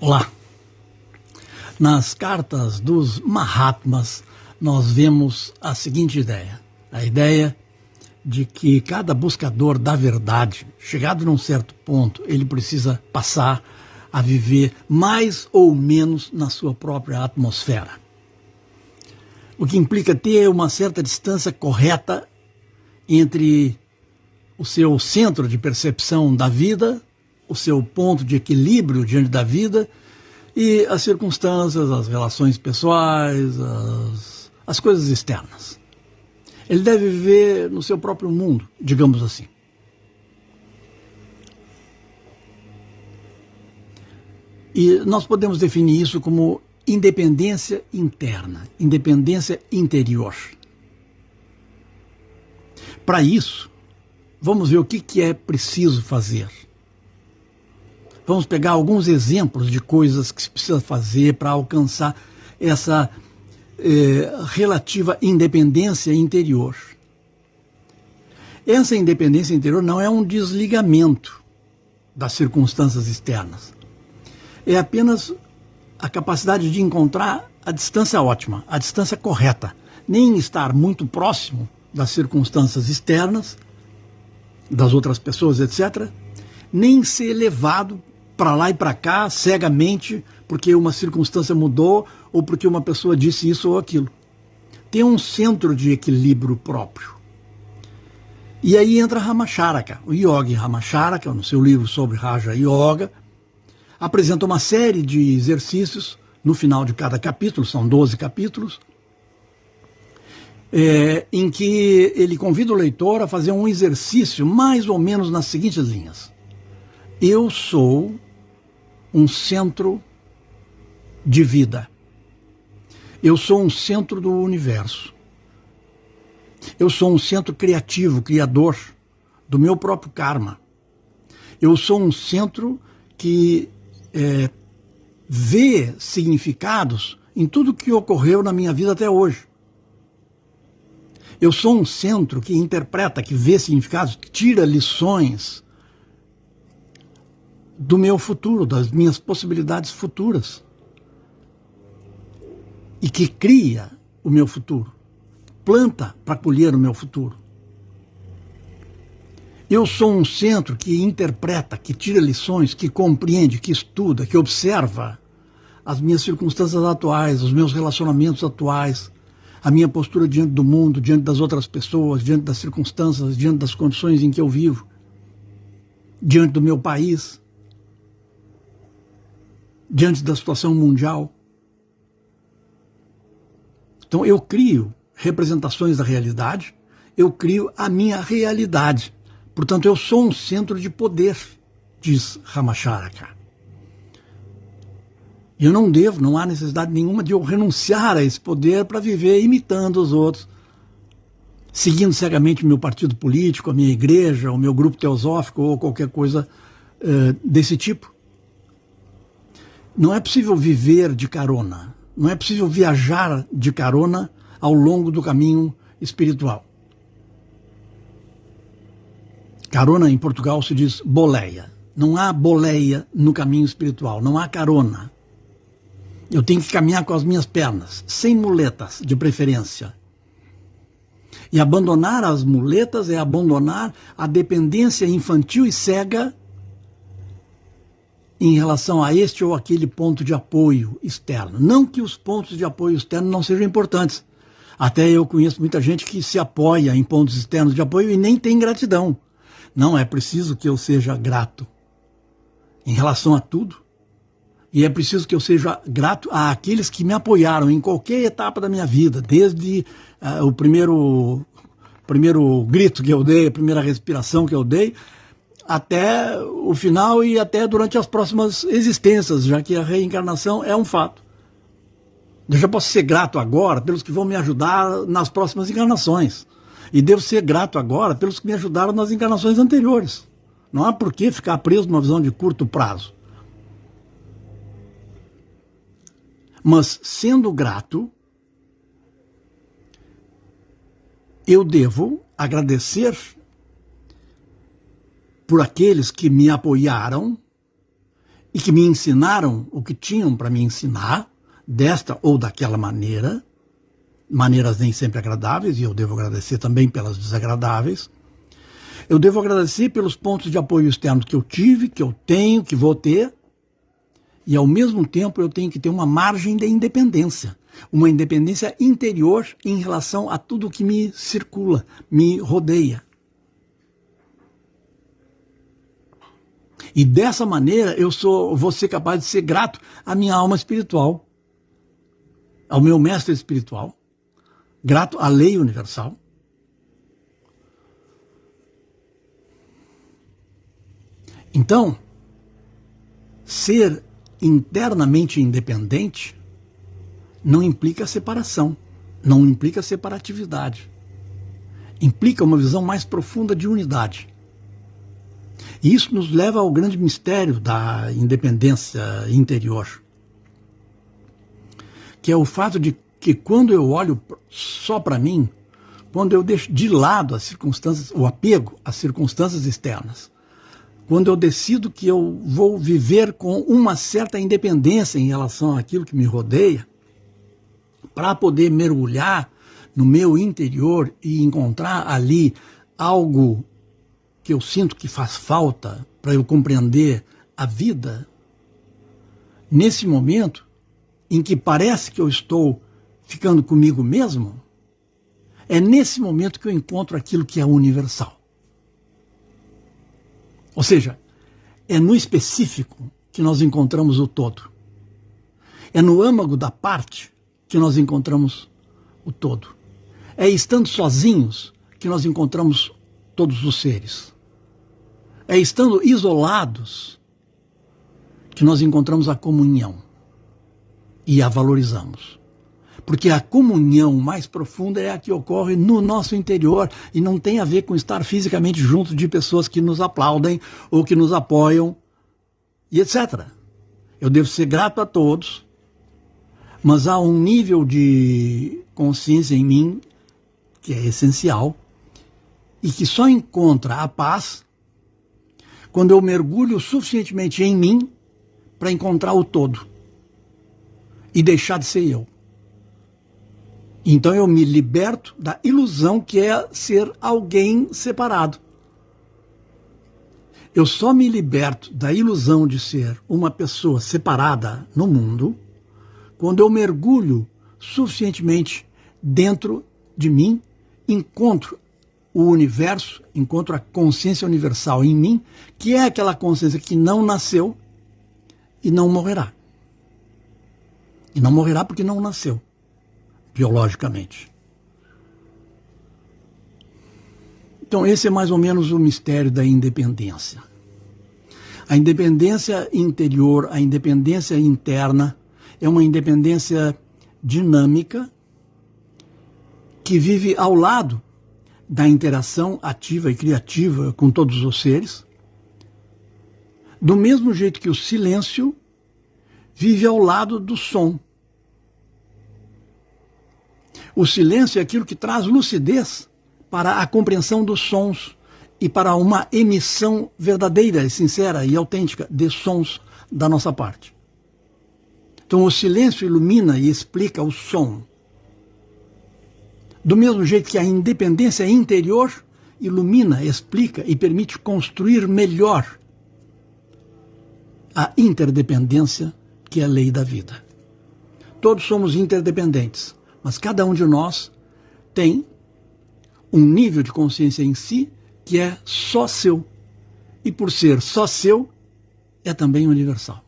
Olá! Nas cartas dos Mahatmas, nós vemos a seguinte ideia. A ideia de que cada buscador da verdade, chegado num certo ponto, ele precisa passar a viver mais ou menos na sua própria atmosfera. O que implica ter uma certa distância correta entre o seu centro de percepção da vida, o seu ponto de equilíbrio diante da vida e as circunstâncias, as relações pessoais, as coisas externas. Ele deve viver no seu próprio mundo, digamos assim. E nós podemos definir isso como independência interna, independência interior. Para isso, vamos ver o que é preciso fazer. Vamos pegar alguns exemplos de coisas que se precisa fazer para alcançar essa relativa independência interior. Essa independência interior não é um desligamento das circunstâncias externas. É apenas a capacidade de encontrar a distância ótima, a distância correta. Nem estar muito próximo das circunstâncias externas, das outras pessoas, etc., nem ser levado para lá e para cá cegamente porque uma circunstância mudou ou porque uma pessoa disse isso ou aquilo. Tem um centro de equilíbrio próprio. E aí entra Ramacharaka. O Yogi Ramacharaka, no seu livro sobre Raja Yoga, apresenta uma série de exercícios no final de cada capítulo, são 12 capítulos, em que ele convida o leitor a fazer um exercício mais ou menos nas seguintes linhas. Eu sou um centro de vida. Eu sou um centro do universo. Eu sou um centro criativo, criador do meu próprio karma. Eu sou um centro que vê significados em tudo que ocorreu na minha vida até hoje. Eu sou um centro que interpreta, que vê significados, que tira lições do meu futuro, das minhas possibilidades futuras. E que cria o meu futuro, planta para colher o meu futuro. Eu sou um centro que interpreta, que tira lições, que compreende, que estuda, que observa as minhas circunstâncias atuais, os meus relacionamentos atuais, a minha postura diante do mundo, diante das outras pessoas, diante das circunstâncias, diante das condições em que eu vivo, diante do meu país, diante da situação mundial. Então eu crio representações da realidade, eu crio a minha realidade. Portanto, eu sou um centro de poder, diz Ramacharaka. Eu não há necessidade nenhuma de eu renunciar a esse poder para viver imitando os outros, seguindo cegamente o meu partido político, a minha igreja, o meu grupo teosófico ou qualquer coisa desse tipo. Não é possível viver de carona, não é possível viajar de carona ao longo do caminho espiritual. Carona em Portugal se diz boleia. Não há boleia no caminho espiritual, não há carona. Eu tenho que caminhar com as minhas pernas, sem muletas, de preferência. E abandonar as muletas é abandonar a dependência infantil e cega em relação a este ou aquele ponto de apoio externo. Não que os pontos de apoio externo não sejam importantes. Até eu conheço muita gente que se apoia em pontos externos de apoio e nem tem gratidão. Não, é preciso que eu seja grato em relação a tudo. E é preciso que eu seja grato àqueles que me apoiaram em qualquer etapa da minha vida, desde o primeiro grito que eu dei, a primeira respiração que eu dei, até o final e até durante as próximas existências, já que a reencarnação é um fato. Eu já posso ser grato agora pelos que vão me ajudar nas próximas encarnações. E devo ser grato agora pelos que me ajudaram nas encarnações anteriores. Não há por que ficar preso numa visão de curto prazo. Mas, sendo grato, eu devo agradecer por aqueles que me apoiaram e que me ensinaram o que tinham para me ensinar, desta ou daquela maneira, maneiras nem sempre agradáveis, e eu devo agradecer também pelas desagradáveis. Eu devo agradecer pelos pontos de apoio externos que eu tive, que eu tenho, que vou ter, e ao mesmo tempo eu tenho que ter uma margem de independência, uma independência interior em relação a tudo que me circula, me rodeia. E dessa maneira eu vou ser capaz de ser grato à minha alma espiritual, ao meu mestre espiritual, grato à lei universal. Então, ser internamente independente não implica separação, não implica separatividade. Implica uma visão mais profunda de unidade. E isso nos leva ao grande mistério da independência interior, que é o fato de que quando eu olho só para mim, quando eu deixo de lado as circunstâncias, o apego às circunstâncias externas, quando eu decido que eu vou viver com uma certa independência em relação àquilo que me rodeia, para poder mergulhar no meu interior e encontrar ali algo que eu sinto que faz falta para eu compreender a vida, nesse momento em que parece que eu estou ficando comigo mesmo, é nesse momento que eu encontro aquilo que é universal. Ou seja, é no específico que nós encontramos o todo. É no âmago da parte que nós encontramos o todo. É estando sozinhos que nós encontramos todos os seres. É estando isolados que nós encontramos a comunhão e a valorizamos. Porque a comunhão mais profunda é a que ocorre no nosso interior e não tem a ver com estar fisicamente junto de pessoas que nos aplaudem ou que nos apoiam e etc. Eu devo ser grato a todos, mas há um nível de consciência em mim que é essencial e que só encontra a paz quando eu mergulho suficientemente em mim para encontrar o todo e deixar de ser eu. Então eu me liberto da ilusão que é ser alguém separado. Eu só me liberto da ilusão de ser uma pessoa separada no mundo quando eu mergulho suficientemente dentro de mim, encontro o universo, encontro a consciência universal em mim, que é aquela consciência que não nasceu e não morrerá. E não morrerá porque não nasceu, biologicamente. Então esse é mais ou menos o mistério da independência. A independência interior, a independência interna, é uma independência dinâmica que vive ao lado da interação ativa e criativa com todos os seres, do mesmo jeito que o silêncio vive ao lado do som. O silêncio é aquilo que traz lucidez para a compreensão dos sons e para uma emissão verdadeira, sincera e autêntica de sons da nossa parte. Então o silêncio ilumina e explica o som. Do mesmo jeito que a independência interior ilumina, explica e permite construir melhor a interdependência, que é a lei da vida. Todos somos interdependentes, mas cada um de nós tem um nível de consciência em si que é só seu. E por ser só seu, é também universal.